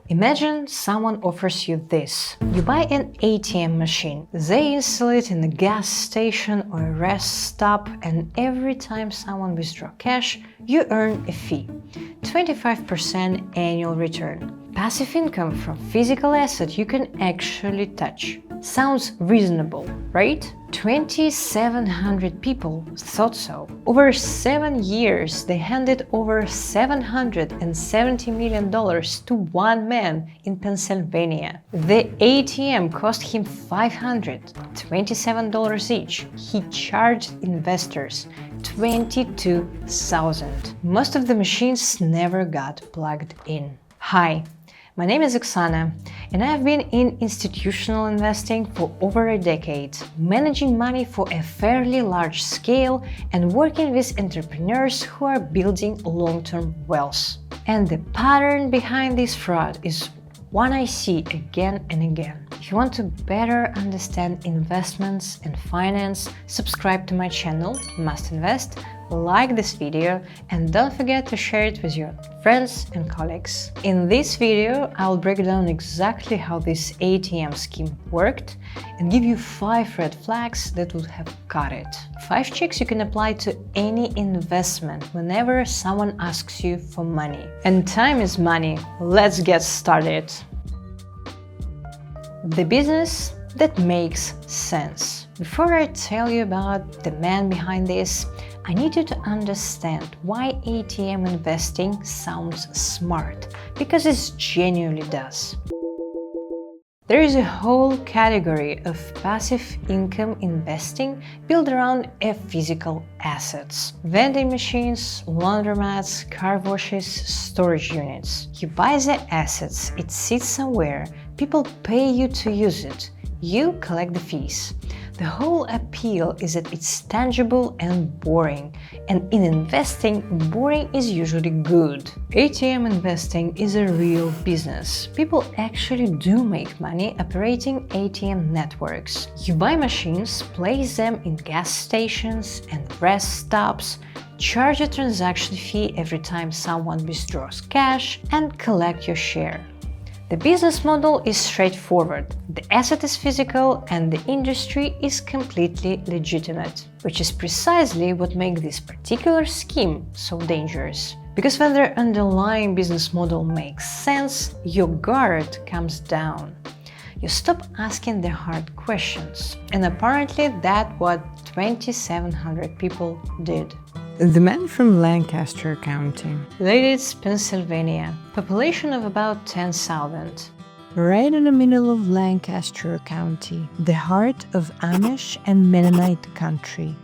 Imagine someone offers you this. You buy an ATM machine. They install it in a gas station or a rest stop, and every time someone withdraws cash, you earn a fee. 25% annual return. Passive income from physical asset you can actually touch. Sounds reasonable, right? 2,700 people thought so. Over 7 years, they handed over $770 million to one man in Pennsylvania. The ATM cost him $527 each. He charged investors $22,000. Most of the machines never got plugged in. Hi. My name is Oksana, and I have been in institutional investing for over a decade, managing money for a fairly large scale and working with entrepreneurs who are building long-term wealth. And the pattern behind this fraud is one I see again and again. If you want to better understand investments and finance, subscribe to my channel, Must Invest, like this video, and don't forget to share it with your friends and colleagues. In this video, I'll break down exactly how this ATM scheme worked and give you 5 red flags that would have caught it. 5 checks you can apply to any investment whenever someone asks you for money. And time is money. Let's get started. The business that makes sense. Before I tell you about the man behind this, I need you to understand why ATM investing sounds smart, because it genuinely does. There is a whole category of passive income investing built around physical assets. Vending machines, laundromats, car washes, storage units. You buy the assets, it sits somewhere, people pay you to use it. You collect the fees. The whole appeal is that it's tangible and boring, and in investing, boring is usually good. ATM investing is a real business. People actually do make money operating ATM networks. You buy machines, place them in gas stations and rest stops, charge a transaction fee every time someone withdraws cash, and collect your share. The business model is straightforward, the asset is physical, and the industry is completely legitimate, which is precisely what makes this particular scheme so dangerous. Because when their underlying business model makes sense, your guard comes down. You stop asking the hard questions, and apparently that's what 2,700 people did. The man from Lancaster County. Ladies, Pennsylvania. Population of about 10,000. Right in the middle of Lancaster County, the heart of Amish and Mennonite country.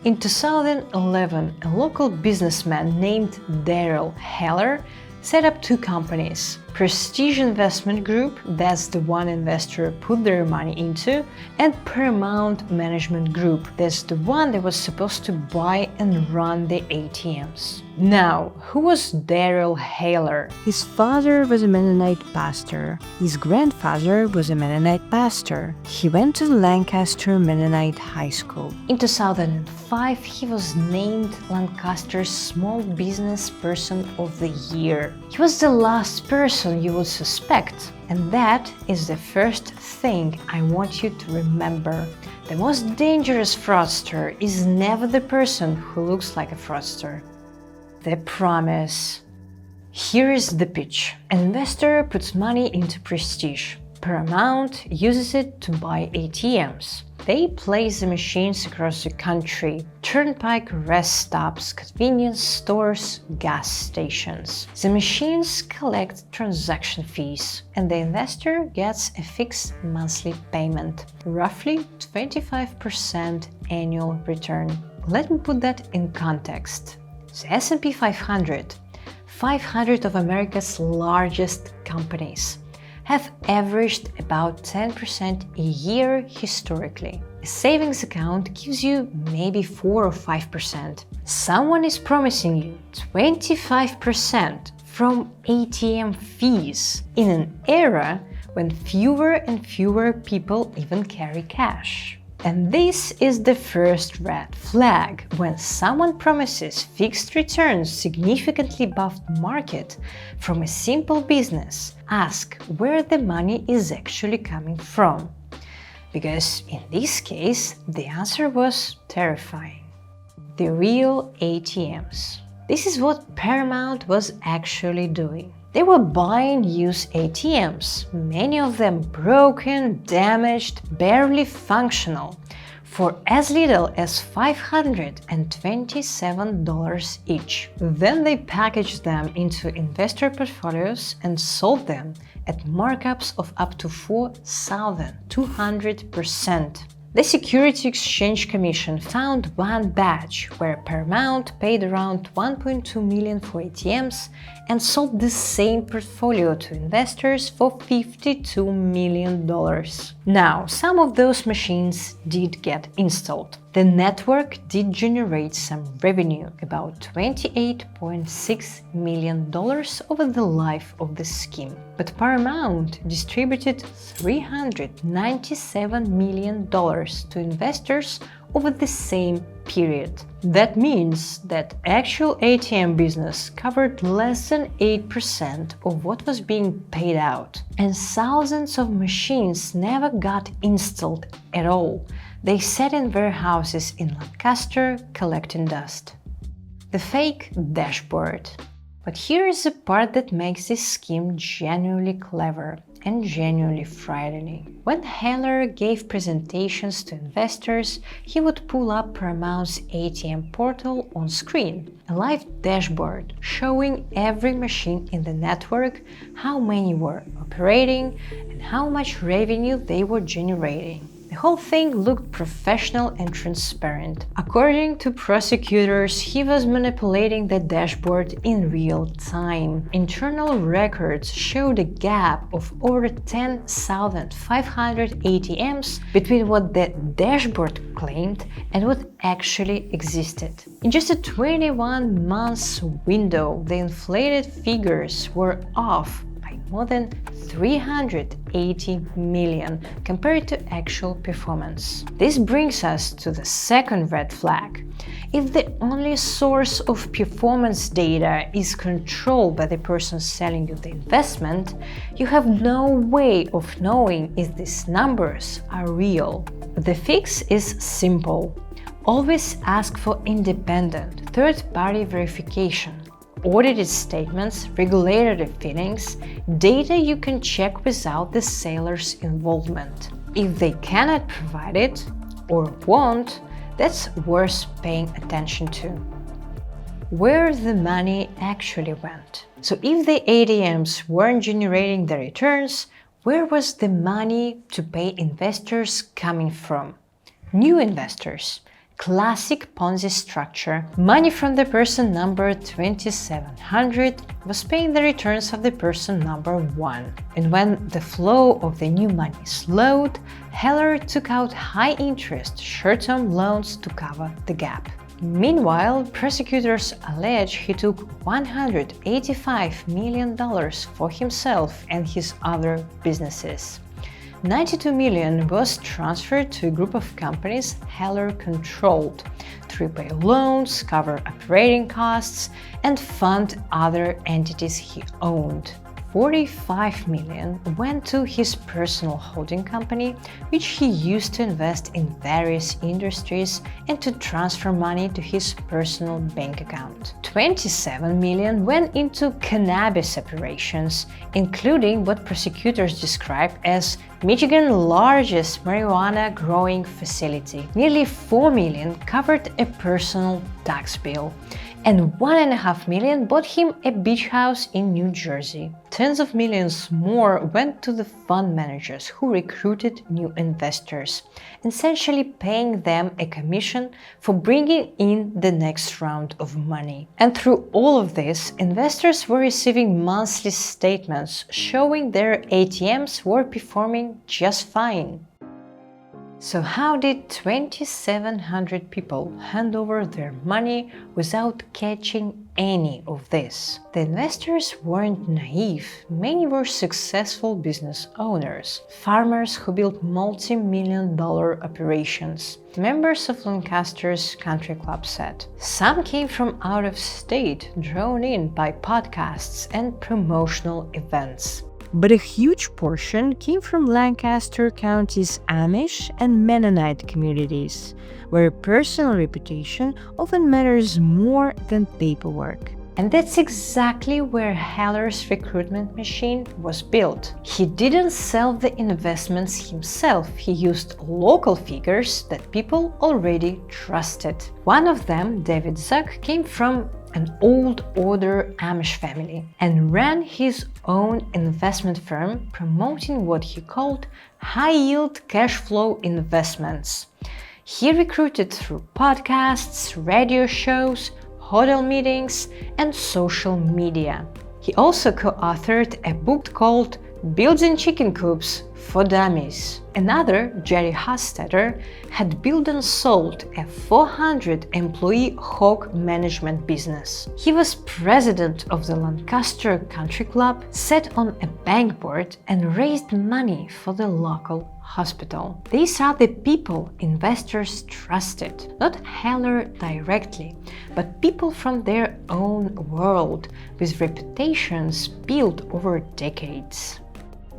In 2011, a local businessman named Daryl Heller set up 2 companies. Prestige Investment Group, that's the one investor put their money into, and Paramount Management Group, that's the one that was supposed to buy and run the ATMs. Now, who was Daryl Heller? His father was a Mennonite pastor. His grandfather was a Mennonite pastor. He went to Lancaster Mennonite High School. In 2005, he was named Lancaster's Small Business Person of the Year. He was the last person you would suspect, and that is the first thing I want you to remember. The most dangerous fraudster is never the person who looks like a fraudster. The promise. Here is the pitch. An investor puts money into Prestige. Paramount uses it to buy ATMs. They place the machines across the country, turnpike rest stops, convenience stores, gas stations. The machines collect transaction fees, and the investor gets a fixed monthly payment, roughly 25% annual return. Let me put that in context. The S&P 500, 500 of America's largest companies, have averaged about 10% a year historically. A savings account gives you maybe 4 or 5%. Someone is promising you 25% from ATM fees in an era when fewer and fewer people even carry cash. And this is the first red flag. When someone promises fixed returns significantly above market from a simple business, ask where the money is actually coming from. Because in this case, the answer was terrifying. The real ATMs. This is what Paramount was actually doing. They were buying used ATMs, many of them broken, damaged, barely functional, for as little as $527 each. Then they packaged them into investor portfolios and sold them at markups of up to 4,200%. The Securities Exchange Commission found one batch where Paramount paid around $1.2 million for ATMs and sold the same portfolio to investors for $52 million. Now, some of those machines did get installed. The network did generate some revenue, about $28.6 million over the life of the scheme. But Paramount distributed $397 million to investors over the same period. That means that actual ATM business covered less than 8% of what was being paid out. And thousands of machines never got installed at all. They sat in warehouses in Lancaster collecting dust. The fake dashboard. But here is the part that makes this scheme genuinely clever and genuinely frightening. When Heller gave presentations to investors, he would pull up Paramount's ATM portal on screen, a live dashboard showing every machine in the network, how many were operating, and how much revenue they were generating. The whole thing looked professional and transparent. According to prosecutors, he was manipulating the dashboard in real time. Internal records showed a gap of over 10,500 ATMs between what the dashboard claimed and what actually existed. In just a 21-month window, the inflated figures were off by more than 380 million compared to actual performance. This brings us to the second red flag. If the only source of performance data is controlled by the person selling you the investment, you have no way of knowing if these numbers are real. The fix is simple. Always ask for independent, third-party verification. Audited statements, regulatory fillings, data you can check without the seller's involvement. If they cannot provide it, or won't, that's worth paying attention to. Where the money actually went. So if the ATMs weren't generating the returns, where was the money to pay investors coming from? New investors. Classic Ponzi structure. Money from the person number 2700 was paying the returns of the person number 1. And when the flow of the new money slowed, Heller took out high-interest short-term loans to cover the gap. Meanwhile, prosecutors allege he took $185 million for himself and his other businesses. $92 million was transferred to a group of companies Heller controlled to repay loans, cover operating costs, and fund other entities he owned. $45 million went to his personal holding company, which he used to invest in various industries and to transfer money to his personal bank account. $27 million went into cannabis operations, including what prosecutors describe as Michigan's largest marijuana growing facility. Nearly $4 million covered a personal tax bill, and $1.5 million bought him a beach house in New Jersey. Tens of millions more went to the fund managers who recruited new investors, essentially paying them a commission for bringing in the next round of money. And through all of this, investors were receiving monthly statements showing their ATMs were performing just fine. So how did 2,700 people hand over their money without catching any of this? The investors weren't naive. Many were successful business owners, farmers who built multi-million-dollar operations. Members of Lancaster's country club said. Some came from out of state, drawn in by podcasts and promotional events. But a huge portion came from Lancaster County's Amish and Mennonite communities, where personal reputation often matters more than paperwork. And that's exactly where Heller's recruitment machine was built. He didn't sell the investments himself, he used local figures that people already trusted. One of them, David Zuck, came from an old order Amish family and ran his own investment firm promoting what he called high-yield cash flow investments. He recruited through podcasts, radio shows, hotel meetings, and social media. He also co-authored a book called Building Chicken Coops for Dummies. Another, Jerry Hostetter, had built and sold a 400-employee hog management business. He was president of the Lancaster Country Club, sat on a bank board, and raised money for the local hospital. These are the people investors trusted, not Heller directly, but people from their own world with reputations built over decades.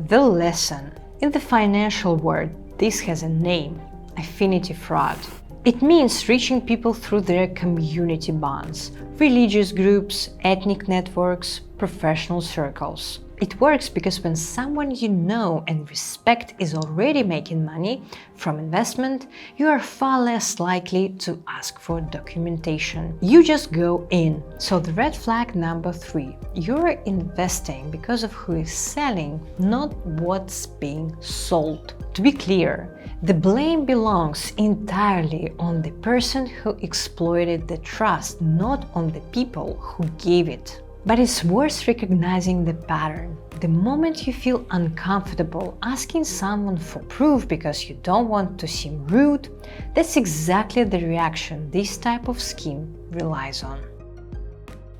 The lesson. In the financial world, this has a name: affinity fraud. It means reaching people through their community bonds, religious groups, ethnic networks, professional circles. It works because when someone you know and respect is already making money from investment, you are far less likely to ask for documentation. You just go in. So the red flag number 3, you're investing because of who is selling, not what's being sold. To be clear, the blame belongs entirely on the person who exploited the trust, not on the people who gave it. But it's worth recognizing the pattern. The moment you feel uncomfortable asking someone for proof because you don't want to seem rude, that's exactly the reaction this type of scheme relies on.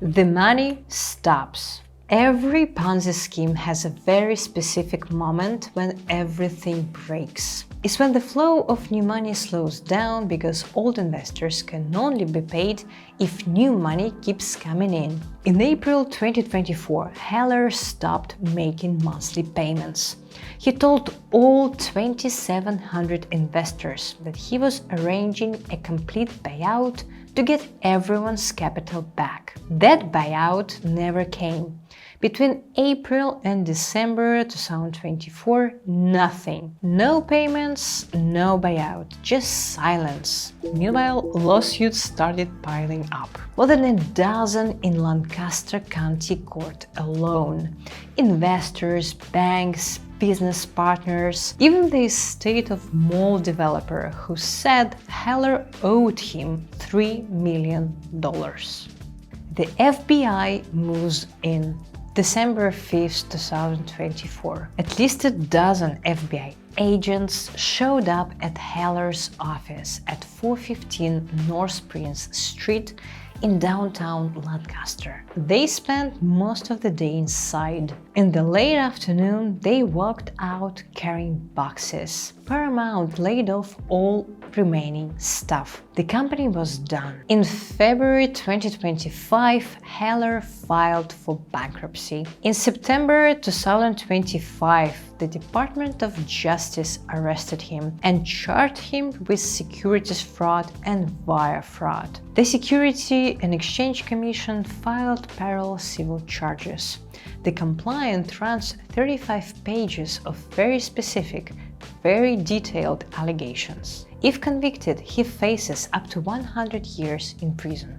The money stops. Every Ponzi scheme has a very specific moment when everything breaks. It's when the flow of new money slows down because old investors can only be paid if new money keeps coming in. In April 2024, Heller stopped making monthly payments. He told all 2,700 investors that he was arranging a complete buyout to get everyone's capital back. That buyout never came. Between April and December 2024, nothing. No payments, no buyout, just silence. Meanwhile, lawsuits started piling up. More than a dozen in Lancaster County Court alone. Investors, banks, business partners, even the estate of mall developer who said Heller owed him $3 million. The FBI moves in. December 5th, 2024. At least a dozen FBI agents showed up at Heller's office at 415 North Prince Street in downtown Lancaster. They spent most of the day inside. In the late afternoon, they walked out carrying boxes. Paramount laid off all remaining staff. The company was done. In February 2025, Heller filed for bankruptcy. In September 2025, the Department of Justice arrested him and charged him with securities fraud and wire fraud. The Security and Exchange Commission filed parallel civil charges. The complaint runs 35 pages of very specific, very detailed allegations. If convicted, he faces up to 100 years in prison.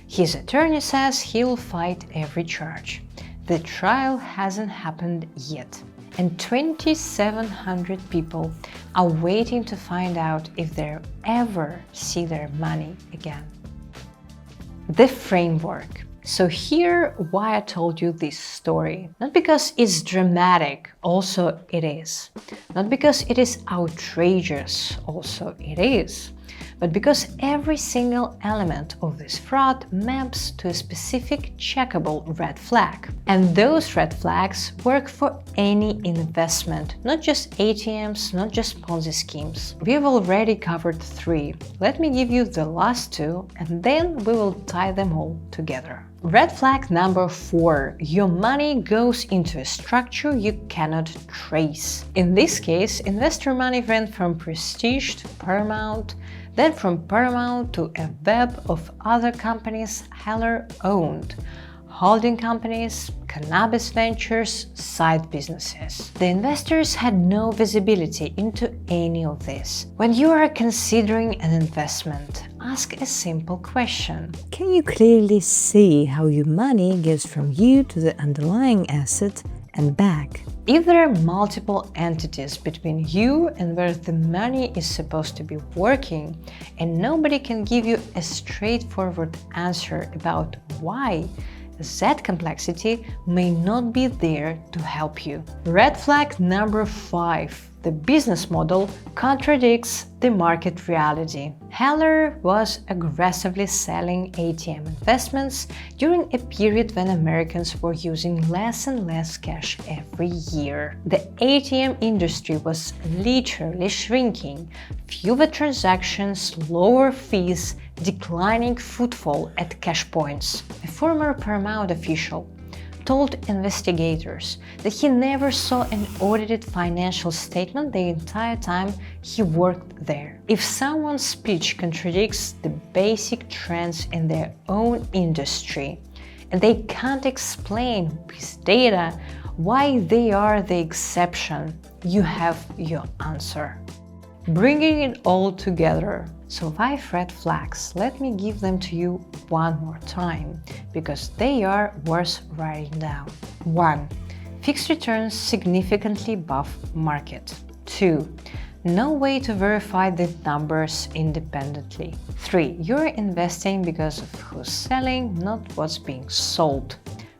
His attorney says he'll fight every charge. The trial hasn't happened yet, and 2,700 people are waiting to find out if they'll ever see their money again. The framework. So here why I told you this story. Not because it's dramatic, also it is. Not because it is outrageous, also it is. But because every single element of this fraud maps to a specific checkable red flag. And those red flags work for any investment, not just ATMs, not just Ponzi schemes. We've already covered 3. Let me give you the last 2 and then we will tie them all together. Red flag number 4. Your money goes into a structure you cannot trace. In this case, investor money went from Prestige to Paramount, then from Paramount to a web of other companies Heller owned. Holding companies, cannabis ventures, side businesses. The investors had no visibility into any of this. When you are considering an investment, ask a simple question. Can you clearly see how your money goes from you to the underlying asset and back? If there are multiple entities between you and where the money is supposed to be working, and nobody can give you a straightforward answer about why, that complexity may not be there to help you. Red flag number 5. The business model contradicts the market reality. Heller was aggressively selling ATM investments during a period when Americans were using less and less cash every year. The ATM industry was literally shrinking. Fewer transactions, lower fees, declining footfall at cash points. A former Paramount official told investigators that he never saw an audited financial statement the entire time he worked there. If someone's speech contradicts the basic trends in their own industry, and they can't explain with data why they are the exception, you have your answer. Bringing it all together. So 5 red flags, let me give them to you one more time, because they are worth writing down. 1. Fixed returns significantly above market. 2. No way to verify the numbers independently. 3. You're investing because of who's selling, not what's being sold.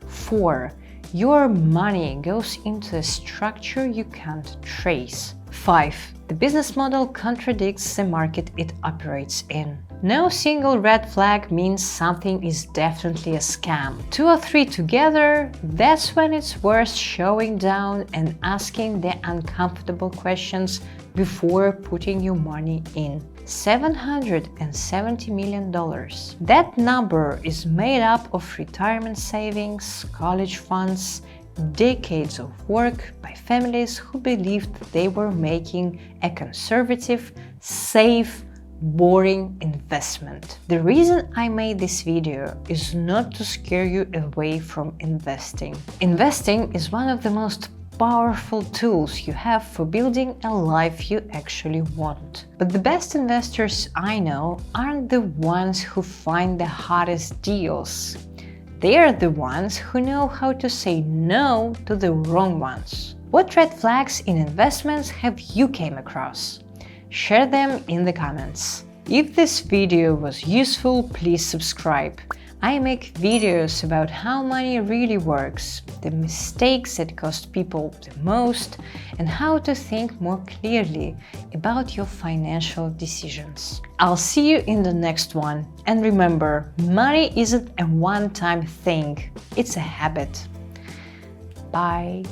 4. Your money goes into a structure you can't trace. 5. The business model contradicts the market it operates in. No single red flag means something is definitely a scam. 2 or 3 together, that's when it's worth showing down and asking the uncomfortable questions before putting your money in. $770 million. That number is made up of retirement savings, college funds, decades of work by families who believed they were making a conservative, safe, boring investment. The reason I made this video is not to scare you away from investing. Investing is one of the most powerful tools you have for building a life you actually want. But the best investors I know aren't the ones who find the hottest deals. They are the ones who know how to say no to the wrong ones. What red flags in investments have you came across? Share them in the comments. If this video was useful, please subscribe. I make videos about how money really works, the mistakes that cost people the most, and how to think more clearly about your financial decisions. I'll see you in the next one. And remember, money isn't a one-time thing, it's a habit. Bye.